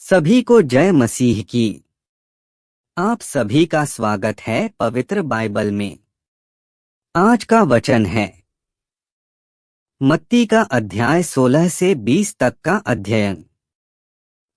सभी को जय मसीह की। आप सभी का स्वागत है पवित्र बाइबल में। आज का वचन है मत्ती का अध्याय 16 से 20 तक का अध्ययन।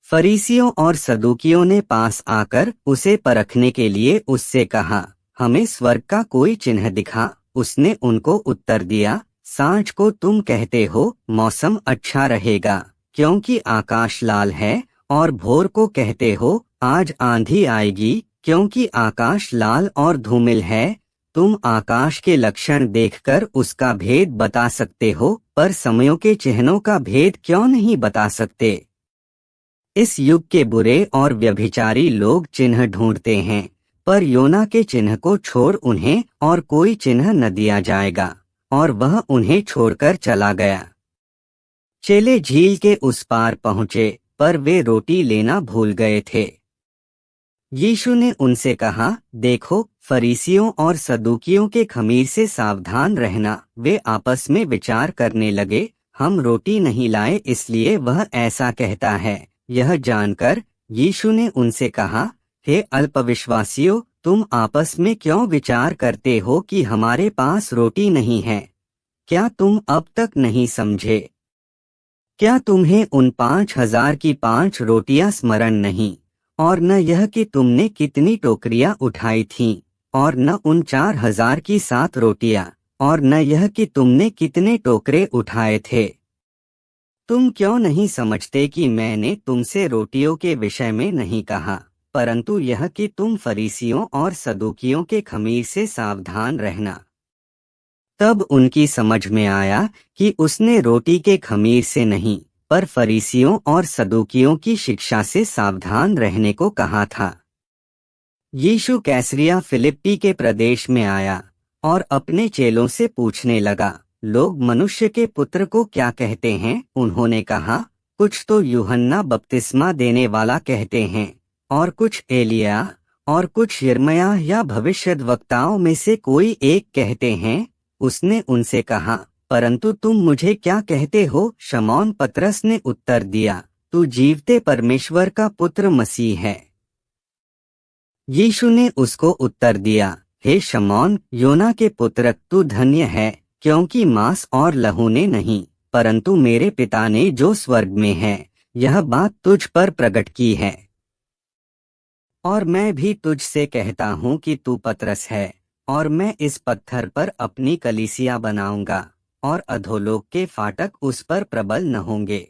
फरीसियों और सदूकियों ने पास आकर उसे परखने के लिए उससे कहा, हमें स्वर्ग का कोई चिन्ह दिखा। उसने उनको उत्तर दिया, सांझ को तुम कहते हो मौसम अच्छा रहेगा, क्योंकि आकाश लाल है, और भोर को कहते हो आज आंधी आएगी, क्योंकि आकाश लाल और धूमिल है। तुम आकाश के लक्षण देखकर उसका भेद बता सकते हो, पर समयों के चिन्हों का भेद क्यों नहीं बता सकते? इस युग के बुरे और व्यभिचारी लोग चिन्ह ढूंढते हैं, पर योना के चिन्ह को छोड़ उन्हें और कोई चिन्ह न दिया जाएगा। और वह उन्हें छोड़कर चला गया। चेले झील के उस पार पहुंचे, पर वे रोटी लेना भूल गए थे। यीशु ने उनसे कहा, देखो, फरीसियों और सदूकियों के खमीर से सावधान रहना। वे आपस में विचार करने लगे, हम रोटी नहीं लाए इसलिए वह ऐसा कहता है। यह जानकर यीशु ने उनसे कहा, हे अल्पविश्वासियों, तुम आपस में क्यों विचार करते हो कि हमारे पास रोटी नहीं है? क्या तुम अब तक नहीं समझे? क्या तुम्हें उन 5,000 की 5 रोटियां स्मरण नहीं, और न यह कि तुमने कितनी टोकरियां उठाई थीं, और न उन 4,000 की 7 रोटियां, और न यह कि तुमने कितने टोकरे उठाए थे? तुम क्यों नहीं समझते कि मैंने तुमसे रोटियों के विषय में नहीं कहा, परंतु यह कि तुम फरीसियों और सदूकियों के खमीर से सावधान रहना? तब उनकी समझ में आया कि उसने रोटी के खमीर से नहीं, पर फरीसियों और सदूकियों की शिक्षा से सावधान रहने को कहा था। यीशु कैसरिया फिलिप्पी के प्रदेश में आया और अपने चेलों से पूछने लगा, लोग मनुष्य के पुत्र को क्या कहते हैं? उन्होंने कहा, कुछ तो यूहन्ना बपतिस्मा देने वाला कहते हैं, और कुछ एलिया, और कुछ यिर्मयाह या भविष्यद्वक्ताओं में से कोई एक कहते हैं। उसने उनसे कहा, परंतु तुम मुझे क्या कहते हो? शमौन पतरस ने उत्तर दिया, तू जीवते परमेश्वर का पुत्र मसीह है। यीशु ने उसको उत्तर दिया, हे शमौन, योना के पुत्र, तू धन्य है, क्योंकि मांस और लहू ने नहीं, परंतु मेरे पिता ने जो स्वर्ग में है, यह बात तुझ पर प्रकट की है। और मैं भी तुझसे कहता हूँ कि तू पतरस है, और मैं इस पत्थर पर अपनी कलीसिया बनाऊंगा, और अधोलोक के फाटक उस पर प्रबल न होंगे।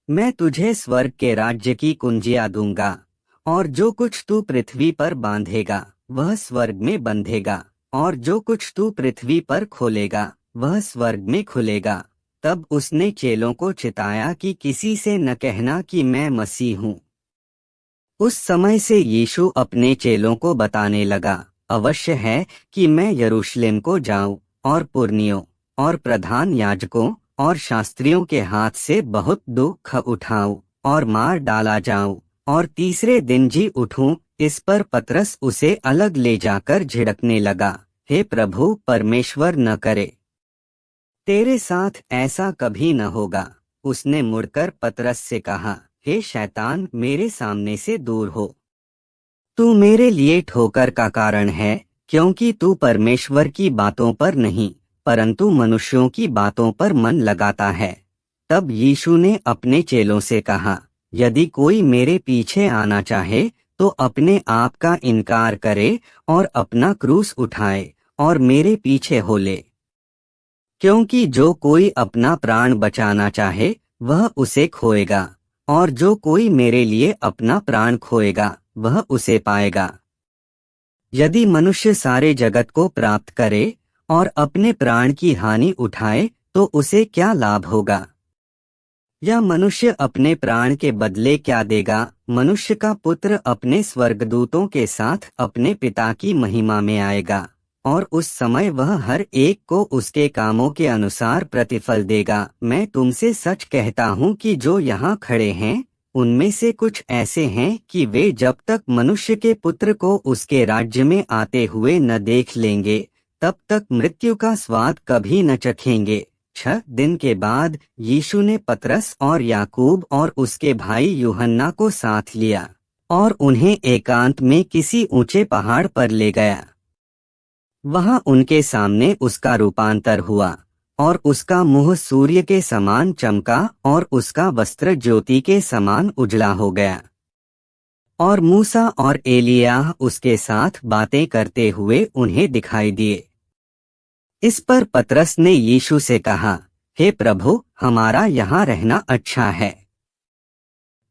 मैं तुझे स्वर्ग के राज्य की कुंजियां दूंगा, और जो कुछ तू पृथ्वी पर बांधेगा वह स्वर्ग में बंधेगा, और जो कुछ तू पृथ्वी पर खोलेगा वह स्वर्ग में खुलेगा। तब उसने चेलों को चिताया कि किसी से न कहना कि मैं मसीह हूँ। उस समय से यीशु अपने चेलों को बताने लगा, अवश्य है कि मैं यरूशलेम को जाऊं, और पुरनियों और प्रधान याजकों और शास्त्रियों के हाथ से बहुत दुख उठाऊं, और मार डाला जाऊं, और तीसरे दिन जी उठूं। इस पर पतरस उसे अलग ले जाकर झिड़कने लगा, हे प्रभु, परमेश्वर न करे, तेरे साथ ऐसा कभी न होगा। उसने मुड़कर पतरस से कहा, हे शैतान, मेरे सामने से दूर हो। तू मेरे लिए ठोकर का कारण है, क्योंकि तू परमेश्वर की बातों पर नहीं, परंतु मनुष्यों की बातों पर मन लगाता है। तब यीशु ने अपने चेलों से कहा, यदि कोई मेरे पीछे आना चाहे तो अपने आप का इनकार करे और अपना क्रूस उठाए और मेरे पीछे हो ले। क्योंकि जो कोई अपना प्राण बचाना चाहे वह उसे खोएगा, और जो कोई मेरे लिए अपना प्राण खोएगा वह उसे पाएगा। यदि मनुष्य सारे जगत को प्राप्त करे और अपने प्राण की हानि उठाए तो उसे क्या लाभ होगा? या मनुष्य अपने प्राण के बदले क्या देगा? मनुष्य का पुत्र अपने स्वर्गदूतों के साथ अपने पिता की महिमा में आएगा, और उस समय वह हर एक को उसके कामों के अनुसार प्रतिफल देगा। मैं तुमसे सच कहता हूँ कि जो यहाँ खड़े हैं उनमें से कुछ ऐसे हैं कि वे जब तक मनुष्य के पुत्र को उसके राज्य में आते हुए न देख लेंगे, तब तक मृत्यु का स्वाद कभी न चखेंगे। 6 दिन के बाद यीशु ने पतरस और याकूब और उसके भाई यूहन्ना को साथ लिया और उन्हें एकांत में किसी ऊंचे पहाड़ पर ले गया। वहां उनके सामने उसका रूपांतर हुआ और उसका मुंह सूर्य के समान चमका और उसका वस्त्र ज्योति के समान उजला हो गया। और मूसा और एलियाह उसके साथ बातें करते हुए उन्हें दिखाई दिए। इस पर पतरस ने यीशु से कहा, हे प्रभु, हमारा यहाँ रहना अच्छा है।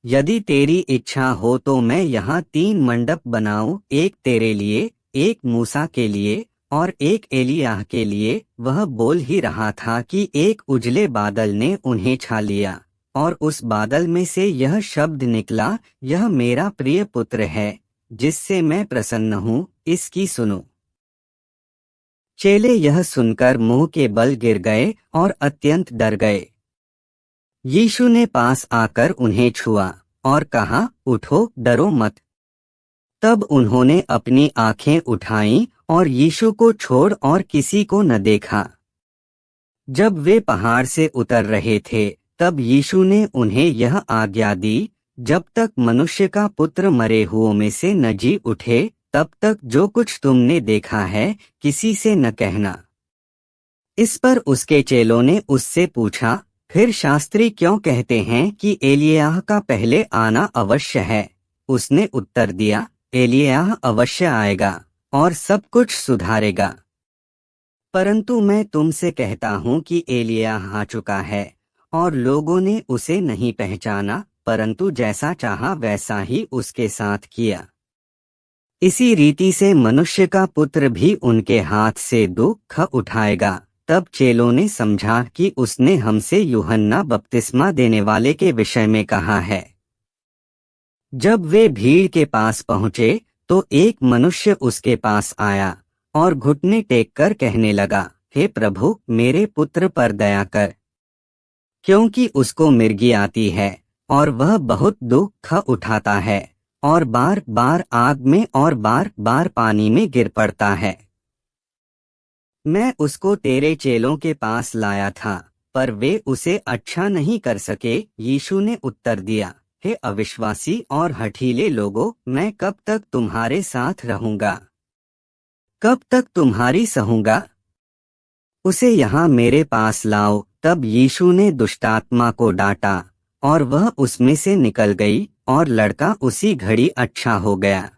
यदि तेरी इच्छा हो तो मैं यहाँ 3 मंडप बनाऊं, एक तेरे लिए, एक मूसा के लिए और एक एलियाह के लिए। वह बोल ही रहा था कि एक उजले बादल ने उन्हें छा लिया और उस बादल में से यह शब्द निकला, यह मेरा प्रिय पुत्र है जिससे मैं प्रसन्न हूँ, इसकी सुनो। चेले यह सुनकर मुंह के बल गिर गए और अत्यंत डर गए। यीशु ने पास आकर उन्हें छुआ और कहा, उठो, डरो मत। तब उन्होंने अपनी आंखें उठाईं और यीशु को छोड़ और किसी को न देखा। जब वे पहाड़ से उतर रहे थे तब यीशु ने उन्हें यह आज्ञा दी, जब तक मनुष्य का पुत्र मरे हुओं में से न जी उठे तब तक जो कुछ तुमने देखा है किसी से न कहना। इस पर उसके चेलों ने उससे पूछा, फिर शास्त्री क्यों कहते हैं कि एलियाह का पहले आना अवश्य है? उसने उत्तर दिया, एलियाह अवश्य आएगा और सब कुछ सुधारेगा। परंतु मैं तुमसे कहता हूँ कि एलियाह आ चुका है और लोगों ने उसे नहीं पहचाना, परंतु जैसा चाहा वैसा ही उसके साथ किया। इसी रीति से मनुष्य का पुत्र भी उनके हाथ से दुख उठाएगा। तब चेलों ने समझा कि उसने हमसे यूहन्ना बपतिस्मा देने वाले के विषय में कहा है। जब वे भीड़ के पास पहुँचे तो एक मनुष्य उसके पास आया और घुटने टेक कर कहने लगा, हे प्रभु, मेरे पुत्र पर दया कर, क्योंकि उसको मिर्गी आती है और वह बहुत दुख उठाता है और बार बार आग में और बार बार पानी में गिर पड़ता है। मैं उसको तेरे चेलों के पास लाया था पर वे उसे अच्छा नहीं कर सके। यीशु ने उत्तर दिया, हे अविश्वासी और हठीले लोगों, मैं कब तक तुम्हारे साथ रहूंगा? कब तक तुम्हारी सहूंगा? उसे यहाँ मेरे पास लाओ। तब यीशु ने दुष्टात्मा को डांटा और वह उसमें से निकल गई और लड़का उसी घड़ी अच्छा हो गया।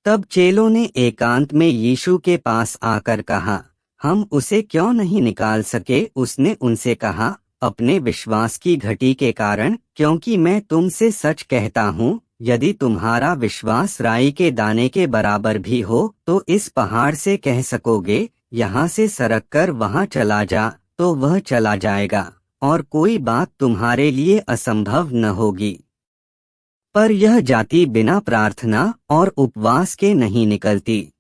तब चेलों ने एकांत में यीशु के पास आकर कहा, हम उसे क्यों नहीं निकाल सके? उसने उनसे कहा, अपने विश्वास की घटी के कारण, क्योंकि मैं तुमसे सच कहता हूँ, यदि तुम्हारा विश्वास राई के दाने के बराबर भी हो तो इस पहाड़ से कह सकोगे, यहाँ से सरक कर वहाँ चला जा, तो वह चला जाएगा और कोई बात तुम्हारे लिए असंभव न होगी। पर यह जाति बिना प्रार्थना और उपवास के नहीं निकलती।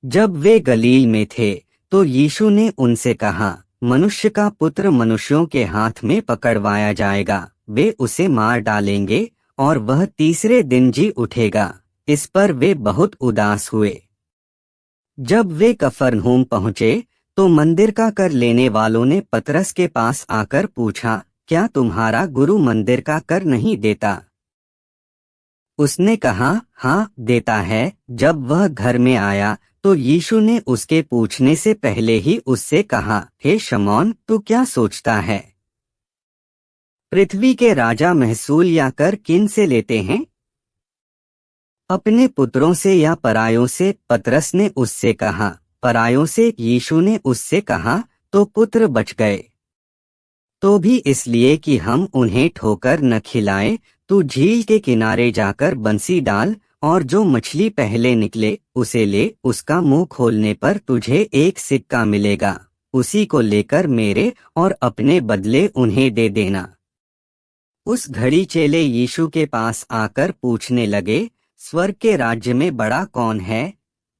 जब वे गलील में थे तो यीशु ने उनसे कहा, मनुष्य का पुत्र मनुष्यों के हाथ में पकड़वाया जाएगा, वे उसे मार डालेंगे और वह तीसरे दिन जी उठेगा। इस पर वे बहुत उदास हुए। जब वे कफरनहूम पहुँचे तो मंदिर का कर लेने वालों ने पतरस के पास आकर पूछा, क्या तुम्हारा गुरु मंदिर का कर नहीं देता? उसने कहा, हाँ, देता है। जब वह घर में आया तो यीशु ने उसके पूछने से पहले ही उससे कहा, हे शमौन, तू क्या सोचता है? पृथ्वी के राजा महसूल या कर किन से लेते हैं? अपने पुत्रों से या परायों से? पतरस ने उससे कहा, परायों से। यीशु ने उससे कहा, तो पुत्र बच गए। तो भी इसलिए कि हम उन्हें ठोकर न खिलाएं, तू झील के किनारे जाकर बंसी डाल और जो मछली पहले निकले उसे ले। उसका मुंह खोलने पर तुझे एक सिक्का मिलेगा, उसी को लेकर मेरे और अपने बदले उन्हें दे देना। उस घड़ी चेले यीशु के पास आकर पूछने लगे, स्वर्ग के राज्य में बड़ा कौन है?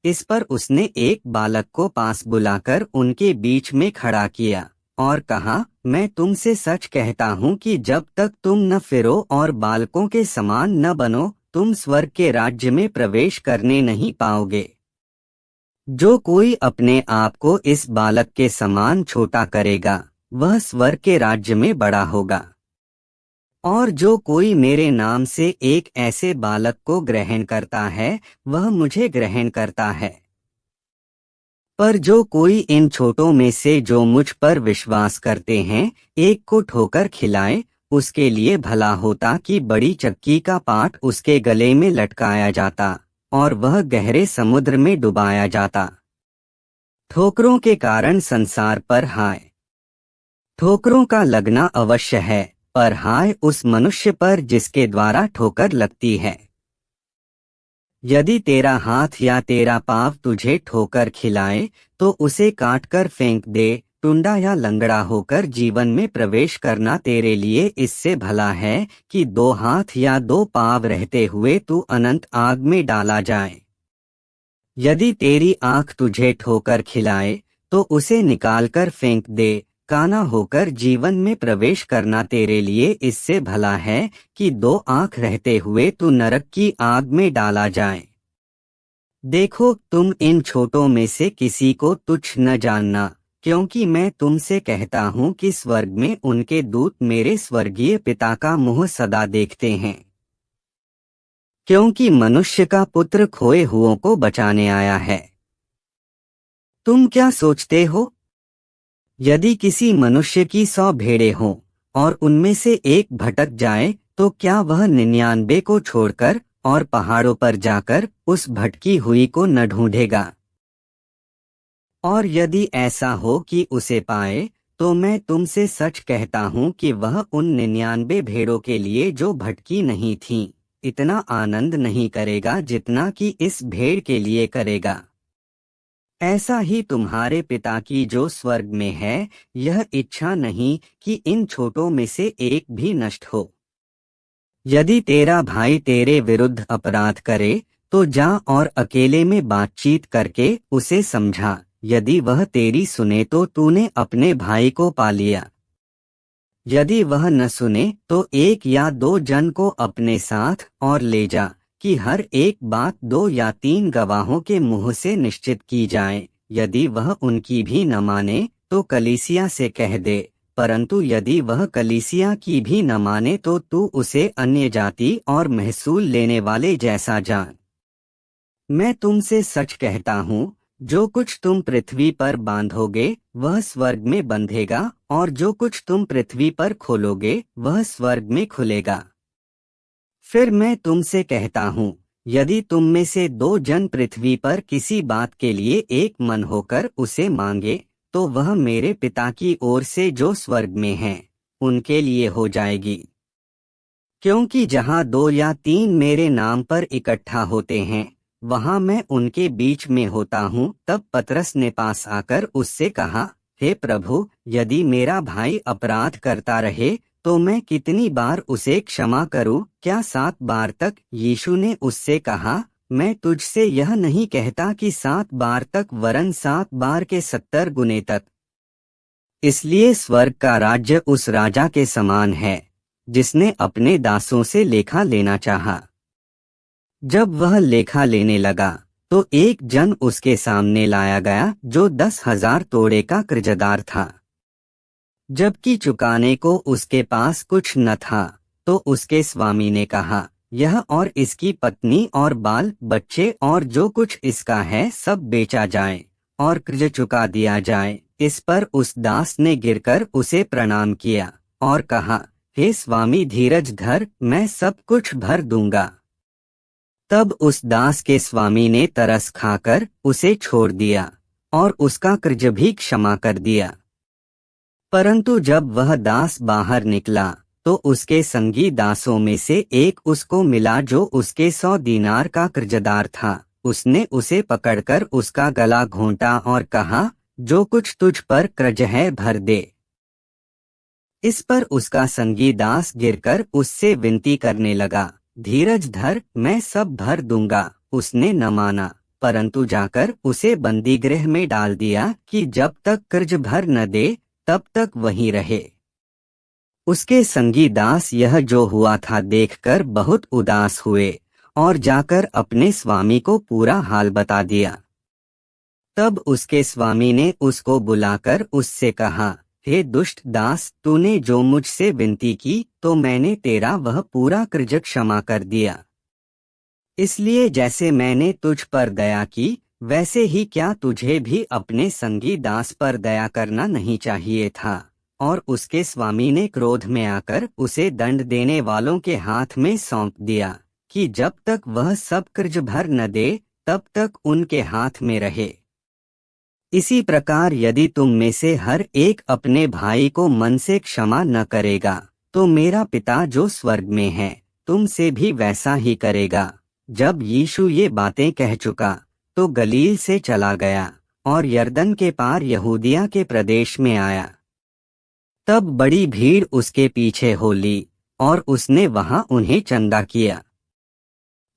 इस पर उसने एक बालक को पास बुलाकर उनके बीच में खड़ा किया और कहा, मैं तुमसे सच कहता हूँ कि जब तक तुम न फिरो और बालकों के समान न बनो, तुम स्वर्ग के राज्य में प्रवेश करने नहीं पाओगे। जो कोई अपने आप को इस बालक के समान छोटा करेगा, वह स्वर्ग के राज्य में बड़ा होगा। और जो कोई मेरे नाम से एक ऐसे बालक को ग्रहण करता है, वह मुझे ग्रहण करता है। पर जो कोई इन छोटों में से जो मुझ पर विश्वास करते हैं, एक को ठोकर खिलाए, उसके लिए भला होता कि बड़ी चक्की का पाट उसके गले में लटकाया जाता और वह गहरे समुद्र में डुबाया जाता। ठोकरों के कारण संसार पर हाय। ठोकरों का लगना अवश्य है, पर हाय उस मनुष्य पर जिसके द्वारा ठोकर लगती है। यदि तेरा हाथ या तेरा पाँव तुझे ठोकर खिलाए, तो उसे काटकर फेंक दे। टुंडा या लंगड़ा होकर जीवन में प्रवेश करना तेरे लिए इससे भला है कि 2 हाथ या 2 पाँव रहते हुए तू अनंत आग में डाला जाए। यदि तेरी आँख तुझे ठोकर खिलाए, तो उसे निकालकर फेंक दे। काना होकर जीवन में प्रवेश करना तेरे लिए इससे भला है कि 2 आँख रहते हुए तू नरक की आग में डाला जाए। देखो, तुम इन छोटों में से किसी को तुच्छ न जानना, क्योंकि मैं तुमसे कहता हूँ कि स्वर्ग में उनके दूत मेरे स्वर्गीय पिता का मुँह सदा देखते हैं। क्योंकि मनुष्य का पुत्र खोए हुओं को बचाने आया है। तुम क्या सोचते हो? यदि किसी मनुष्य की 100 भेड़ें हों और उनमें से एक भटक जाए, तो क्या वह 99 को छोड़कर और पहाड़ों पर जाकर उस भटकी हुई को न ढूंढेगा? और यदि ऐसा हो कि उसे पाए, तो मैं तुमसे सच कहता हूँ कि वह उन 99 भेड़ों के लिए जो भटकी नहीं थीं, इतना आनंद नहीं करेगा जितना कि इस भेड़ के लिए करेगा। ऐसा ही तुम्हारे पिता की जो स्वर्ग में है, यह इच्छा नहीं कि इन छोटों में से एक भी नष्ट हो। यदि तेरा भाई तेरे विरुद्ध अपराध करे, तो जा और अकेले में बातचीत करके उसे समझा। यदि वह तेरी सुने तो तूने अपने भाई को पा लिया। यदि वह न सुने, तो 1 या 2 जन को अपने साथ और ले जा, कि हर एक बात 2 या 3 गवाहों के मुंह से निश्चित की जाए। यदि वह उनकी भी न माने, तो कलीसिया से कह दे, परंतु यदि वह कलीसिया की भी न माने, तो तू उसे अन्य जाति और महसूल लेने वाले जैसा जान। मैं तुमसे सच कहता हूँ, जो कुछ तुम पृथ्वी पर बांधोगे, वह स्वर्ग में बंधेगा, और जो कुछ तुम पृथ्वी पर खोलोगे, वह स्वर्ग में खुलेगा। फिर मैं तुमसे कहता हूँ, यदि तुम में से 2 जन पृथ्वी पर किसी बात के लिए एक मन होकर उसे मांगे, तो वह मेरे पिता की ओर से जो स्वर्ग में है, उनके लिए हो जाएगी। क्योंकि जहाँ 2 या 3 मेरे नाम पर इकट्ठा होते हैं, वहाँ मैं उनके बीच में होता हूँ। तब पतरस ने पास आकर उससे कहा, हे प्रभु, यदि मेरा भाई अपराध करता रहे, तो मैं कितनी बार उसे क्षमा करूं? क्या 7 बार तक? यीशु ने उससे कहा, मैं तुझसे यह नहीं कहता कि 7 बार तक, वरन 7 बार के 70 गुने तक। इसलिए स्वर्ग का राज्य उस राजा के समान है, जिसने अपने दासों से लेखा लेना चाहा। जब वह लेखा लेने लगा, तो एक जन उसके सामने लाया गया जो 10,000 तोड़े का कर्जदार था। जबकि चुकाने को उसके पास कुछ न था, तो उसके स्वामी ने कहा, यह और इसकी पत्नी और बाल बच्चे और जो कुछ इसका है सब बेचा जाए और कर्ज चुका दिया जाए। इस पर उस दास ने गिरकर उसे प्रणाम किया और कहा, हे स्वामी, धीरज धर, मैं सब कुछ भर दूंगा। तब उस दास के स्वामी ने तरस खाकर उसे छोड़ दिया और उसका कर्ज भी क्षमा कर दिया। परंतु जब वह दास बाहर निकला, तो उसके संगी दासों में से एक उसको मिला जो उसके 100 दीनार का कर्जदार था। उसने उसे पकड़कर उसका गला घोंटा और कहा, जो कुछ तुझ पर कर्ज है भर दे। इस पर उसका संगी दास गिरकर उससे विनती करने लगा, धीरज धर, मैं सब भर दूंगा। उसने न माना, परंतु जाकर उसे बंदीगृह में डाल दिया कि जब तक कर्ज भर न दे, तब तक वहीं रहे। उसके संगी दास यह जो हुआ था देखकर बहुत उदास हुए और जाकर अपने स्वामी को पूरा हाल बता दिया। तब उसके स्वामी ने उसको बुलाकर उससे कहा, हे दुष्ट दास, तूने जो मुझसे विनती की तो मैंने तेरा वह पूरा कर्ज क्षमा कर दिया। इसलिए जैसे मैंने तुझ पर दया की, वैसे ही क्या तुझे भी अपने संगी दास पर दया करना नहीं चाहिए था? और उसके स्वामी ने क्रोध में आकर उसे दंड देने वालों के हाथ में सौंप दिया कि जब तक वह सब कर्ज भर न दे तब तक उनके हाथ में रहे। इसी प्रकार यदि तुम में से हर एक अपने भाई को मन से क्षमा न करेगा, तो मेरा पिता जो स्वर्ग में है तुमसे भी वैसा ही करेगा। जब यीशु ये बातें कह चुका तो गलील से चला गया और यरदन के पार यहूदिया के प्रदेश में आया। तब बड़ी भीड़ उसके पीछे हो ली और उसने वहां उन्हें चंदा किया।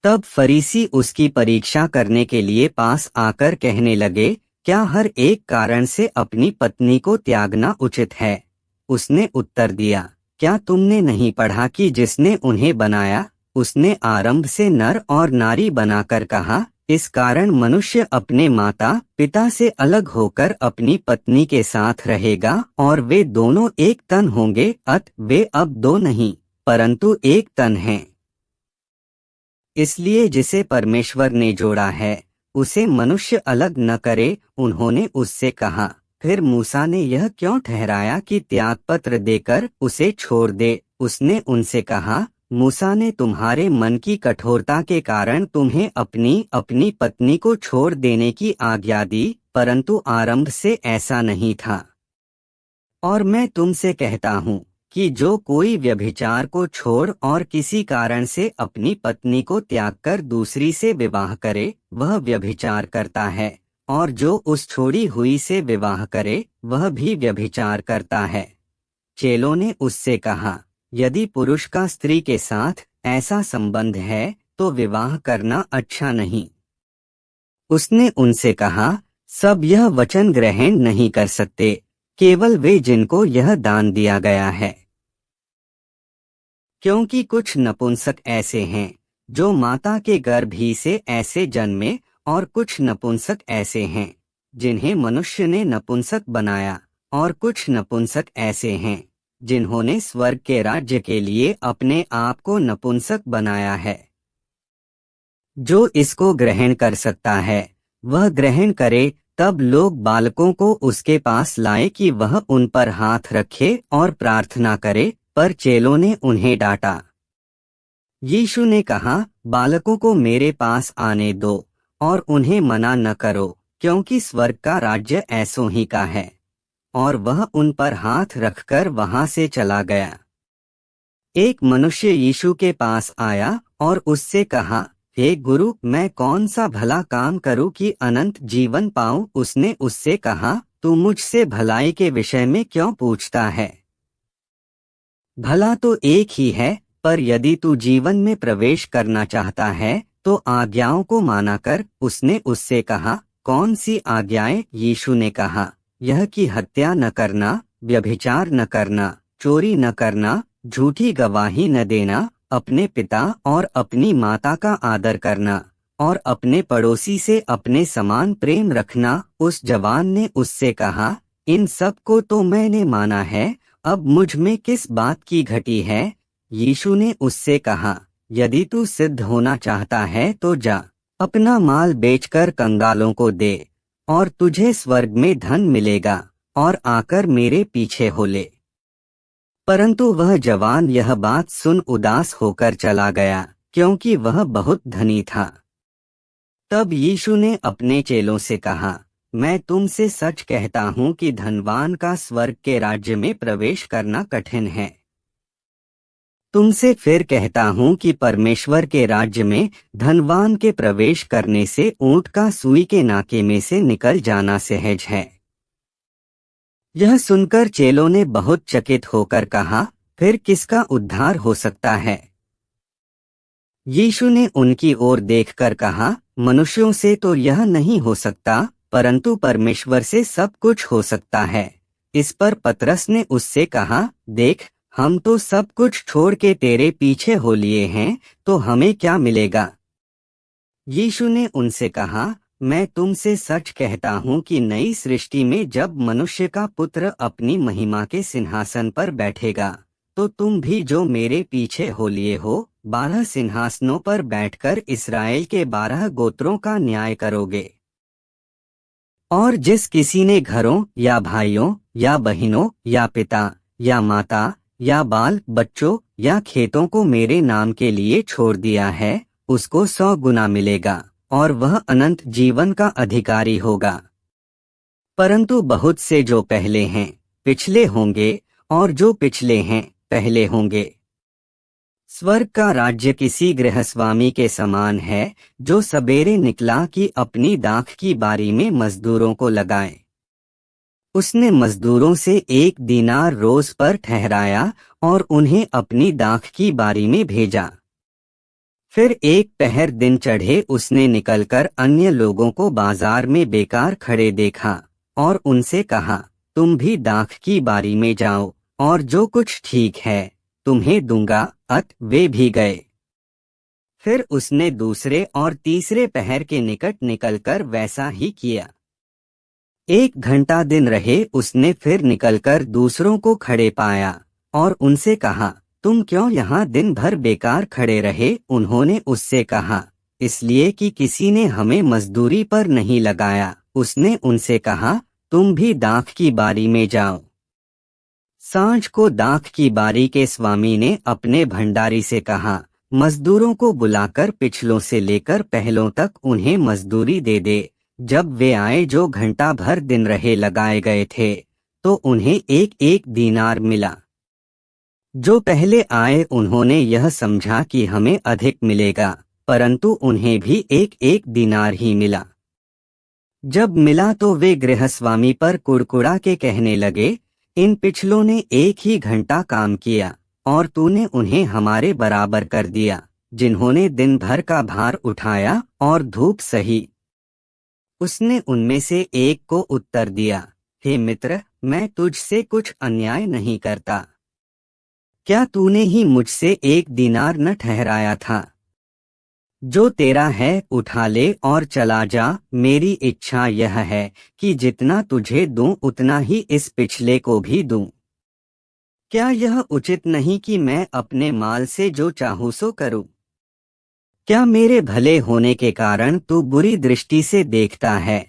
तब फरीसी उसकी परीक्षा करने के लिए पास आकर कहने लगे, क्या हर एक कारण से अपनी पत्नी को त्यागना उचित है? उसने उत्तर दिया, क्या तुमने नहीं पढ़ा कि जिसने उन्हें बनाया उसने आरंभ से नर और नारी बनाकर कहा, इस कारण मनुष्य अपने माता पिता से अलग होकर अपनी पत्नी के साथ रहेगा और वे दोनों एक तन होंगे। वे अब दो नहीं परंतु एक तन हैं। इसलिए जिसे परमेश्वर ने जोड़ा है उसे मनुष्य अलग न करे। उन्होंने उससे कहा, फिर मूसा ने यह क्यों ठहराया कि त्यागपत्र देकर उसे छोड़ दे? उसने उनसे कहा, मूसा ने तुम्हारे मन की कठोरता के कारण तुम्हें अपनी अपनी पत्नी को छोड़ देने की आज्ञा दी, परंतु आरंभ से ऐसा नहीं था। और मैं तुमसे कहता हूँ कि जो कोई व्यभिचार को छोड़ और किसी कारण से अपनी पत्नी को त्यागकर दूसरी से विवाह करे, वह व्यभिचार करता है, और जो उस छोड़ी हुई से विवाह करे वह भी व्यभिचार करता है। चेलों ने उससे कहा, यदि पुरुष का स्त्री के साथ ऐसा संबंध है तो विवाह करना अच्छा नहीं। उसने उनसे कहा, सब यह वचन ग्रहण नहीं कर सकते, केवल वे जिनको यह दान दिया गया है। क्योंकि कुछ नपुंसक ऐसे हैं जो माता के गर्भ ही से ऐसे जन्मे, और कुछ नपुंसक ऐसे हैं जिन्हें मनुष्य ने नपुंसक बनाया, और कुछ नपुंसक ऐसे हैं जिन्होंने स्वर्ग के राज्य के लिए अपने आप को नपुंसक बनाया है। जो इसको ग्रहण कर सकता है वह ग्रहण करे। तब लोग बालकों को उसके पास लाए कि वह उन पर हाथ रखे और प्रार्थना करे, पर चेलों ने उन्हें डांटा। यीशु ने कहा, बालकों को मेरे पास आने दो और उन्हें मना न करो, क्योंकि स्वर्ग का राज्य ऐसों ही का है। और वह उन पर हाथ रखकर वहां से चला गया। एक मनुष्य यीशु के पास आया और उससे कहा, हे गुरु, मैं कौन सा भला काम करूं कि अनंत जीवन पाऊं? उसने उससे कहा, तू मुझसे भलाई के विषय में क्यों पूछता है? भला तो एक ही है, पर यदि तू जीवन में प्रवेश करना चाहता है तो आज्ञाओं को माना कर। उसने उससे कहा, कौन सी आज्ञाएं? यीशु ने कहा, यह कि हत्या न करना, व्यभिचार न करना, चोरी न करना, झूठी गवाही न देना, अपने पिता और अपनी माता का आदर करना, और अपने पड़ोसी से अपने समान प्रेम रखना। उस जवान ने उससे कहा, इन सब को तो मैंने माना है, अब मुझ में किस बात की घटी है? यीशु ने उससे कहा, यदि तू सिद्ध होना चाहता है तो जा, अपना माल बेचकर कंगालों को दे, और तुझे स्वर्ग में धन मिलेगा, और आकर मेरे पीछे हो ले। परंतु वह जवान यह बात सुन उदास होकर चला गया, क्योंकि वह बहुत धनी था। तब यीशु ने अपने चेलों से कहा, मैं तुमसे सच कहता हूँ कि धनवान का स्वर्ग के राज्य में प्रवेश करना कठिन है। तुमसे फिर कहता हूँ कि परमेश्वर के राज्य में धनवान के प्रवेश करने से ऊंट का सुई के नाके में से निकल जाना सहज है। यह सुनकर चेलों ने बहुत चकित होकर कहा, फिर किसका उद्धार हो सकता है? यीशु ने उनकी ओर देखकर कहा, मनुष्यों से तो यह नहीं हो सकता, परंतु परमेश्वर से सब कुछ हो सकता है। इस पर पतरस ने उससे कहा, देख, हम तो सब कुछ छोड़ के तेरे पीछे हो लिए हैं, तो हमें क्या मिलेगा? यीशु ने उनसे कहा, मैं तुमसे सच कहता हूँ कि नई सृष्टि में जब मनुष्य का पुत्र अपनी महिमा के सिंहासन पर बैठेगा, तो तुम भी जो मेरे पीछे हो लिए हो, 12 सिंहासनों पर बैठकर इस्राएल के 12 गोत्रों का न्याय करोगे। और जिस किसी ने घरों या भाइयों या बहनों या पिता या माता या बाल बच्चों या खेतों को मेरे नाम के लिए छोड़ दिया है, उसको 100 गुना मिलेगा और वह अनंत जीवन का अधिकारी होगा। परंतु बहुत से जो पहले हैं पिछले होंगे, और जो पिछले हैं पहले होंगे। स्वर्ग का राज्य किसी गृहस्वामी के समान है, जो सवेरे निकला कि अपनी दाख की बारी में मजदूरों को लगाए। उसने मजदूरों से 1 दीनार रोज पर ठहराया और उन्हें अपनी दाख की बारी में भेजा। फिर एक पहर दिन चढ़े उसने निकलकर अन्य लोगों को बाजार में बेकार खड़े देखा और उनसे कहा, तुम भी दाख की बारी में जाओ, और जो कुछ ठीक है तुम्हें दूंगा। वे भी गए। फिर उसने दूसरे और तीसरे पहर के निकट निकलकर वैसा ही किया। 1 घंटा दिन रहे उसने फिर निकलकर दूसरों को खड़े पाया और उनसे कहा, तुम क्यों यहाँ दिन भर बेकार खड़े रहे? उन्होंने उससे कहा, इसलिए कि किसी ने हमें मजदूरी पर नहीं लगाया। उसने उनसे कहा, तुम भी दाख की बारी में जाओ। सांझ को दाख की बारी के स्वामी ने अपने भंडारी से कहा, मजदूरों को बुलाकर पिछलों से लेकर पहलों तक उन्हें मजदूरी दे दे। जब वे आए जो घंटा भर दिन रहे लगाए गए थे, तो उन्हें 1-1 दीनार मिला। जो पहले आए उन्होंने यह समझा कि हमें अधिक मिलेगा, परंतु उन्हें भी 1-1 दीनार ही मिला। जब मिला तो वे गृहस्वामी पर कुड़कुड़ा के कहने लगे, इन पिछलों ने 1 ही घंटा काम किया और तूने उन्हें हमारे बराबर कर दिया, जिन्होंने दिन भर का भार उठाया और धूप सही। उसने उनमें से एक को उत्तर दिया, हे मित्र, मैं तुझसे कुछ अन्याय नहीं करता। क्या तूने ही मुझसे 1 दीनार न ठहराया था? जो तेरा है उठा ले और चला जा। मेरी इच्छा यह है कि जितना तुझे दूं उतना ही इस पिछले को भी दूं। क्या यह उचित नहीं कि मैं अपने माल से जो चाहूं सो करूं? क्या मेरे भले होने के कारण तू बुरी दृष्टि से देखता है?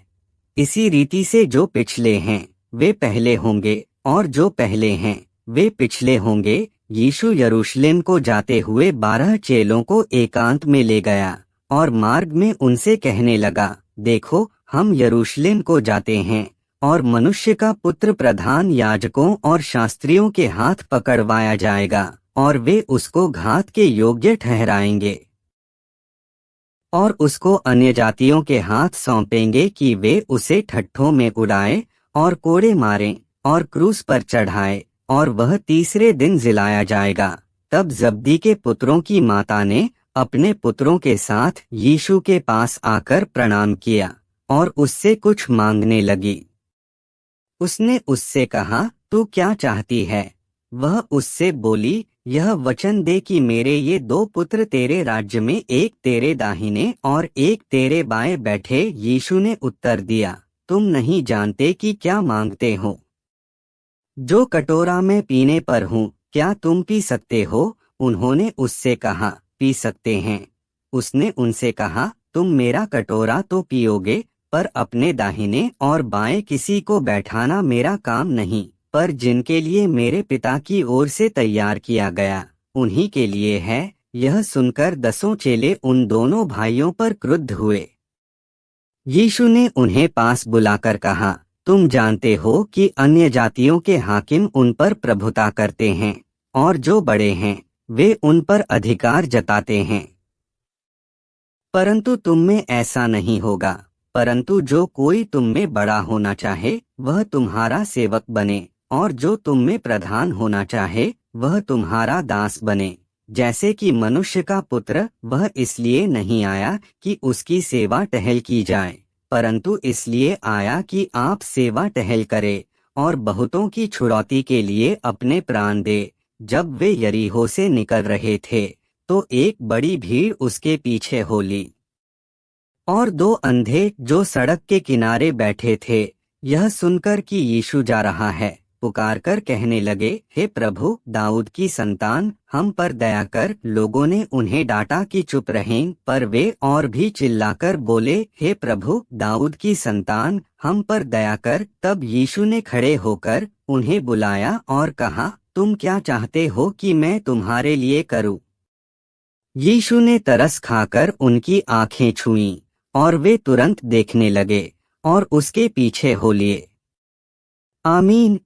इसी रीति से जो पिछले हैं वे पहले होंगे और जो पहले हैं वे पिछले होंगे। यीशु यरूशलेम को जाते हुए 12 चेलों को एकांत में ले गया और मार्ग में उनसे कहने लगा, देखो, हम यरूशलेम को जाते हैं और मनुष्य का पुत्र प्रधान याजकों और शास्त्रियों के हाथ पकड़वाया जाएगा और वे उसको घात के योग्य ठहराएंगे और उसको अन्य जातियों के हाथ सौंपेंगे कि वे उसे ठट्ठों में उड़ाए और कोड़े मारें और क्रूस पर चढ़ाए, और वह तीसरे दिन जिलाया जाएगा। तब जब्दी के पुत्रों की माता ने अपने पुत्रों के साथ यीशु के पास आकर प्रणाम किया और उससे कुछ मांगने लगी। उसने उससे कहा, तू क्या चाहती है? वह उससे बोली, यह वचन दे कि मेरे ये 2 पुत्र तेरे राज्य में एक तेरे दाहिने और एक तेरे बाएं बैठे। यीशु ने उत्तर दिया, तुम नहीं जानते कि क्या मांगते हो। जो कटोरा मैं पीने पर हूँ, क्या तुम पी सकते हो? उन्होंने उससे कहा, पी सकते हैं। उसने उनसे कहा, तुम मेरा कटोरा तो पियोगे, पर अपने दाहिने और बाएं किसी को बैठाना मेरा काम नहीं, पर जिनके लिए मेरे पिता की ओर से तैयार किया गया उन्हीं के लिए है। यह सुनकर 10 चेले उन दोनों भाइयों पर क्रुद्ध हुए। यीशु ने उन्हें पास बुलाकर कहा, तुम जानते हो कि अन्य जातियों के हाकिम उन पर प्रभुता करते हैं और जो बड़े हैं वे उन पर अधिकार जताते हैं, परंतु तुम में ऐसा नहीं होगा। परंतु जो कोई तुम में बड़ा होना चाहे वह तुम्हारा सेवक बने, और जो तुम में प्रधान होना चाहे वह तुम्हारा दास बने। जैसे कि मनुष्य का पुत्र वह इसलिए नहीं आया कि उसकी सेवा टहल की जाए, परंतु इसलिए आया कि आप सेवा टहल करे और बहुतों की छुड़ौती के लिए अपने प्राण दे। जब वे यरीहो से निकल रहे थे तो एक बड़ी भीड़ उसके पीछे हो ली, और दो अंधे जो सड़क के किनारे बैठे थे, यह सुनकर कि यीशु जा रहा है, पुकारकर कहने लगे, हे प्रभु, दाऊद की संतान, हम पर दया कर। लोगों ने उन्हें डांटा कि चुप रहें, पर वे और भी चिल्लाकर बोले, हे प्रभु, दाऊद की संतान, हम पर दया कर। तब यीशु ने खड़े होकर उन्हें बुलाया और कहा, तुम क्या चाहते हो कि मैं तुम्हारे लिए करूं? यीशु ने तरस खाकर उनकी आंखें छुईं, और वे तुरंत देखने लगे और उसके पीछे हो लिए। आमीन।